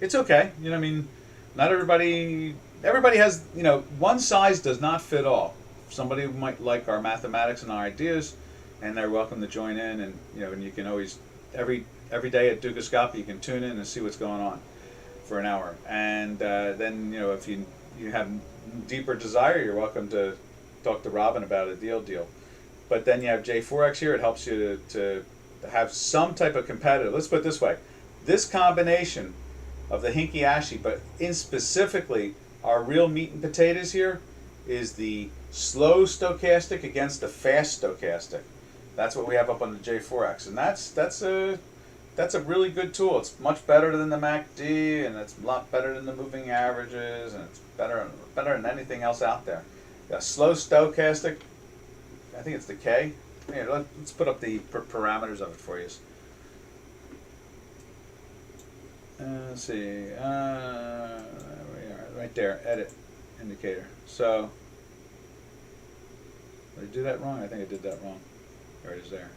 It's okay. You know, I mean, not everybody has, you know, one size does not fit all. Somebody might like our mathematics and our ideas, and they're welcome to join in. And you know, and you can always every day at Dukascopy you can tune in and see what's going on for an hour. And then, you know, if you have deeper desire, you're welcome to talk to Robin about a deal. But then you have J4X here. It helps you to have some type of competitive. Let's put it this way: this combination of the hinky ashy, but in specifically our real meat and potatoes here, is the slow stochastic against the fast stochastic. That's what we have up on the J4X, and that's a really good tool. It's much better than the MACD, and it's a lot better than the moving averages, and it's better than anything else out there. The slow stochastic, I think it's the K. Yeah, let's put up the parameters of it for you. Let's see. There we are, right there. Edit indicator. So, did I do that wrong? I think I did that wrong. There it is there.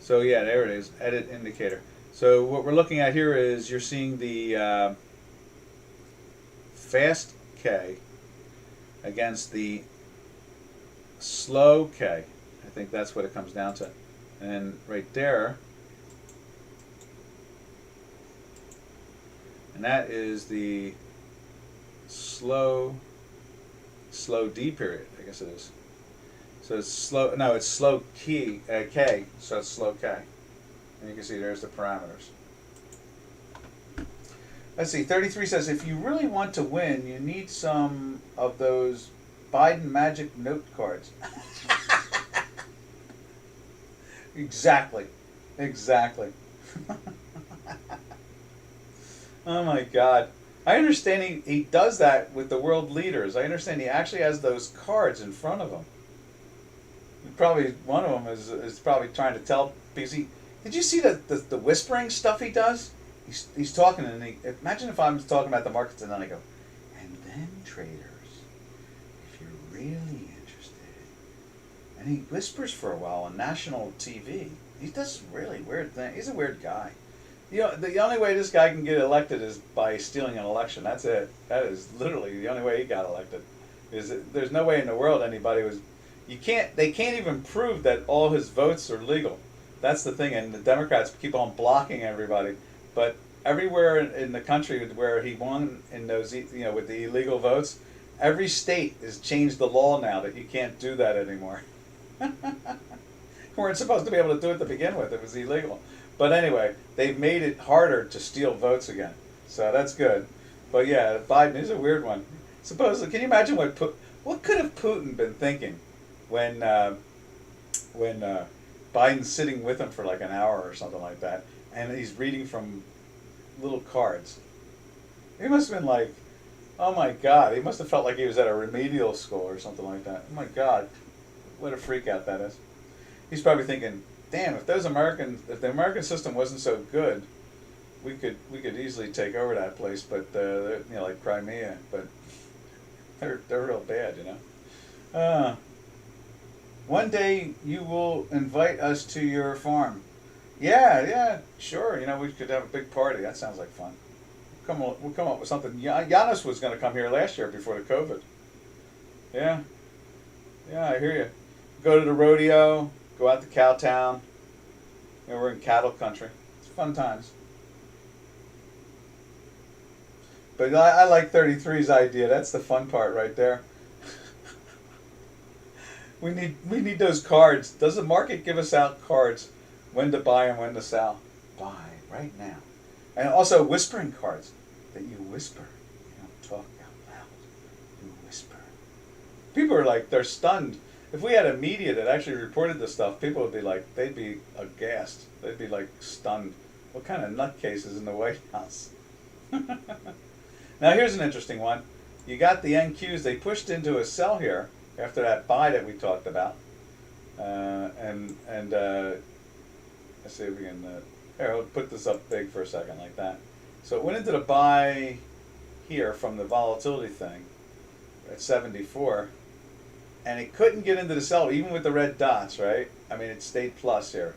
So yeah, there it is. Edit indicator. So what we're looking at here is you're seeing the fast K against the slow K. I think that's what it comes down to. And right there, and that is the slow D period, I guess it is. So it's slow, no, it's slow K, so it's slow K. And you can see there's the parameters. Let's see, 33 says, if you really want to win, you need some of those Biden magic note cards. Exactly. Oh my God. I understand he does that with the world leaders. I understand he actually has those cards in front of him. Probably one of them is probably trying to tell, because did you see the whispering stuff he does? He's talking, and imagine if I'm talking about the markets and then I go, and then traders, if you're really interested, and he whispers for a while on national TV. He does really weird things. He's a weird guy. You know, the only way this guy can get elected is by stealing an election. That's it. That is literally the only way he got elected. There's no way in the world anybody was. They can't even prove that all his votes are legal. That's the thing, and the Democrats keep on blocking everybody. But everywhere in the country where he won in those, you know, with the illegal votes, every state has changed the law now that you can't do that anymore. Weren't supposed to be able to do it to begin with. It was illegal. But anyway, they've made it harder to steal votes again. So that's good. But yeah, Biden is a weird one. Supposedly, can you imagine what could have Putin been thinking when Biden's sitting with him for like an hour or something like that, and he's reading from little cards? He must have been like, oh my God, he must have felt like he was at a remedial school or something like that. Oh my God, what a freak out that is. He's probably thinking, damn, if the American system wasn't so good, we could easily take over that place, but like Crimea, but they're real bad, One day you will invite us to your farm. Yeah, sure. We could have a big party. That sounds like fun. We'll come up with something. Giannis was going to come here last year before the COVID. Yeah, I hear you. Go to the rodeo. Go out to Cowtown. We're in cattle country. It's fun times. But I like 33's idea. That's the fun part right there. We need those cards. Does the market give us out cards when to buy and when to sell? Buy right now. And also whispering cards that you whisper. You don't talk out loud. You whisper. People are like, they're stunned. If we had a media that actually reported this stuff, people would be like, they'd be aghast. They'd be like stunned. What kind of nutcases in the White House? Now here's an interesting one. You got the NQs. They pushed into a sell here after that buy that we talked about. Let's see if we can. Here, I'll put this up big for a second like that. So it went into the buy here from the volatility thing at 74. And it couldn't get into the sell, even with the red dots, right? I mean, it stayed plus here.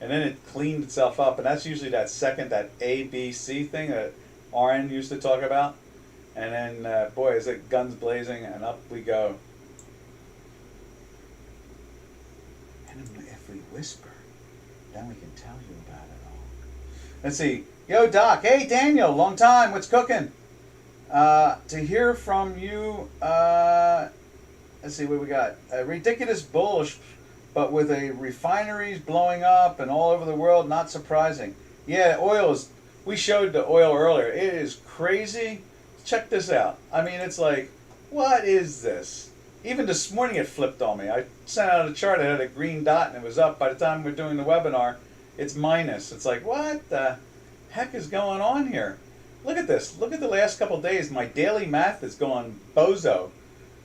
And then it cleaned itself up. And that's usually that A, B, C thing that Arn used to talk about. And then, boy, is it guns blazing, and up we go. And if we whisper, then we can tell you about it all. Let's see. Yo, Doc. Hey, Daniel. Long time. What's cooking? To hear from you... let's see what we got. Ridiculous bullish, but with a refineries blowing up and all over the world, not surprising. Yeah, oil is. We showed the oil earlier. It is crazy. Check this out. I mean, it's like, what is this? Even this morning it flipped on me. I sent out a chart. It had a green dot and it was up. By the time we're doing the webinar, it's minus. It's like, what the heck is going on here? Look at this. Look at the last couple of days. My daily math is going bozo.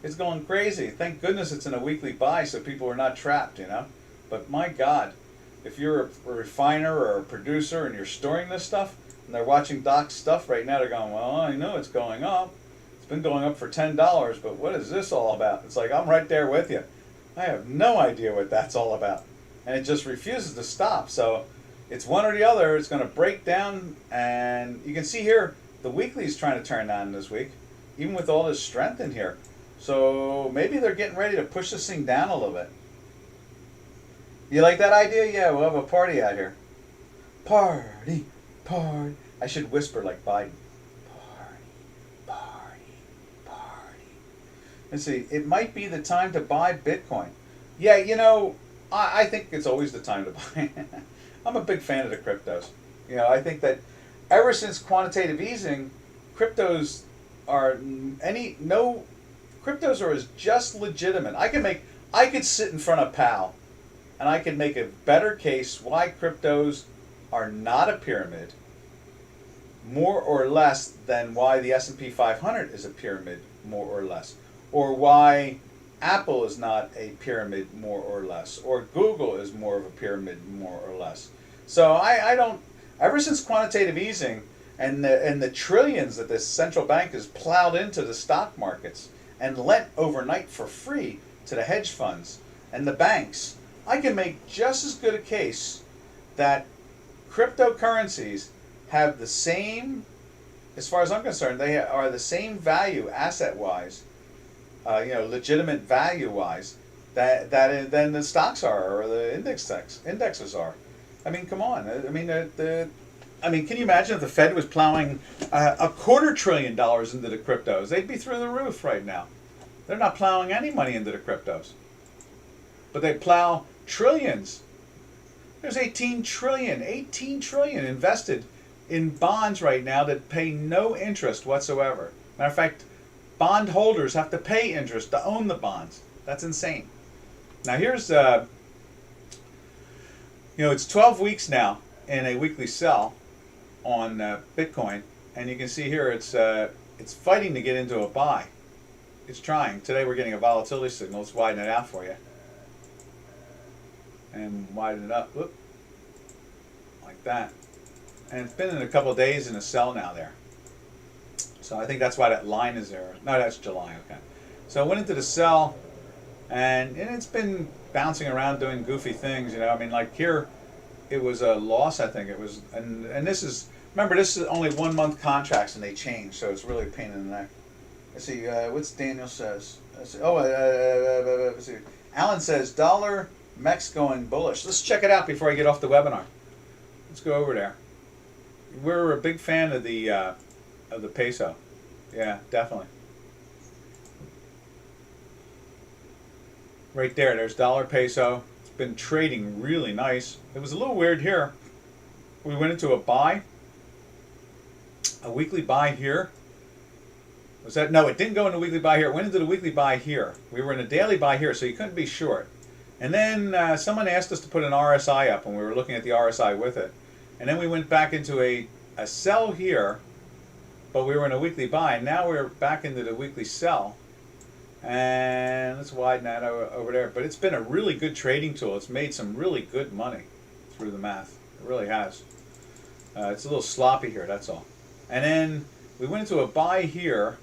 It's going crazy. Thank goodness it's in a weekly buy so people are not trapped, But my God, if you're a refiner or a producer and you're storing this stuff and they're watching Doc's stuff right now, they're going, well, I know it's going up. It's been going up for $10, but what is this all about? It's like, I'm right there with you. I have no idea what that's all about. And it just refuses to stop. So it's one or the other. It's going to break down. And you can see here, the weekly is trying to turn on this week, even with all this strength in here. So maybe they're getting ready to push this thing down a little bit. You like that idea? Yeah, we'll have a party out here. Party, party. I should whisper like Biden. Party, party, party. Let's see. It might be the time to buy Bitcoin. Yeah, I think it's always the time to buy. I'm a big fan of the cryptos. I think that ever since quantitative easing, cryptos are cryptos are as just legitimate. I could sit in front of Powell and I could make a better case why cryptos are not a pyramid, more or less, than why the S&P 500 is a pyramid, more or less, or why Apple is not a pyramid, more or less, or Google is more of a pyramid, more or less. So I don't. Ever since quantitative easing and the trillions that this central bank has plowed into the stock markets and lent overnight for free to the hedge funds and the banks, I can make just as good a case that cryptocurrencies have the same, as far as I'm concerned, they are the same value asset-wise, legitimate value-wise, than the stocks are or the indexes are. I mean, come on. I mean, can you imagine if the Fed was plowing $250 billion into the cryptos? They'd be through the roof right now. They're not plowing any money into the cryptos. but they plow trillions. There's 18 trillion invested in bonds right now that pay no interest whatsoever. Matter of fact, bond holders have to pay interest to own the bonds. That's insane. Now here's, it's 12 weeks now in a weekly sell on Bitcoin, and you can see here it's fighting to get into a buy. It's trying. Today we're getting a volatility signal. Let's widen it out for you. And widen it up. Whoop. Like that. And it's been in a couple of days in a sell now there. So I think that's why that line is there. No, that's July. Okay. So I went into the sell, and it's been bouncing around doing goofy things. I mean, like here, it was a loss. I think it was, and this is, remember, this is only 1 month contracts, and they change, so it's really a pain in the neck. Let's see. What's Daniel says? Let's see. Let's see. Alan says dollar MEX going bullish. Let's check it out before I get off the webinar. Let's go over there. We're a big fan of the peso. Yeah, definitely. Right there, there's dollar peso. It's been trading really nice. It was a little weird here. We went into a buy, a weekly buy here. Was that? No, it didn't go into weekly buy here. It went into the weekly buy here. We were in a daily buy here, so you couldn't be short. And then someone asked us to put an RSI up, and we were looking at the RSI with it. And then we went back into a sell here, but we were in a weekly buy. And now we're back into the weekly sell. And let's widen that over there. But it's been a really good trading tool. It's made some really good money through the math. It really has. It's a little sloppy here, that's all. And then we went into a buy here,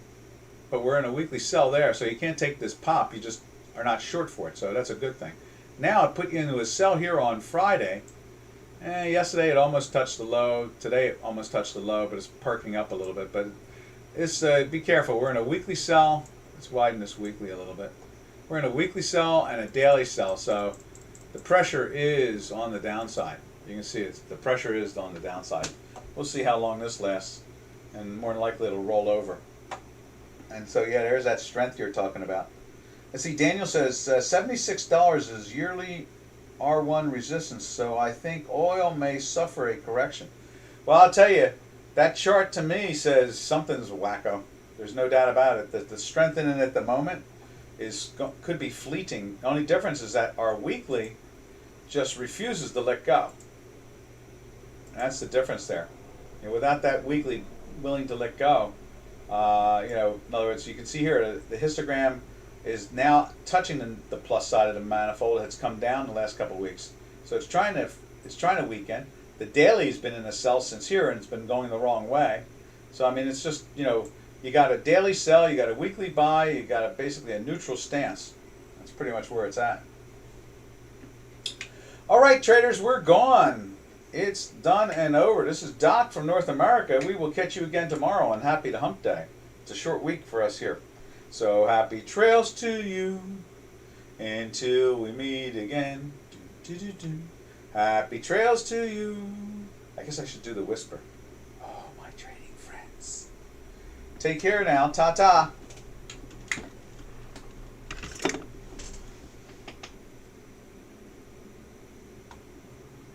but we're in a weekly sell there, so you can't take this pop. You just are not short for it, so that's a good thing. Now it put you into a sell here on Friday. Yesterday it almost touched the low. Today it almost touched the low, but it's perking up a little bit. But it's be careful. We're in a weekly sell. Let's widen this weekly a little bit. We're in a weekly sell and a daily sell, so the pressure is on the downside. You can see the pressure is on the downside. We'll see how long this lasts, and more than likely it'll roll over. And so, yeah, there's that strength you're talking about. Let's see, Daniel says $76 is yearly R1 resistance, so I think oil may suffer a correction. Well, I'll tell you, that chart to me says something's wacko. There's no doubt about it. The strength in it at the moment could be fleeting. The only difference is that our weekly just refuses to let go. That's the difference there. Without that weekly willing to let go, in other words, you can see here the histogram is now touching the plus side of the manifold. It's come down the last couple of weeks, so it's trying to weaken. The daily has been in a sell since here, and it's been going the wrong way. So I mean, it's just you got a daily sell, you got a weekly buy, you got basically a neutral stance. That's pretty much where it's at. All right, traders, we're gone. It's done and over. This is Doc from North America. We will catch you again tomorrow on Happy to Hump Day. It's a short week for us here. So happy trails to you until we meet again. Happy trails to you. I guess I should do the whisper. Oh, my trading friends. Take care now. Ta-ta.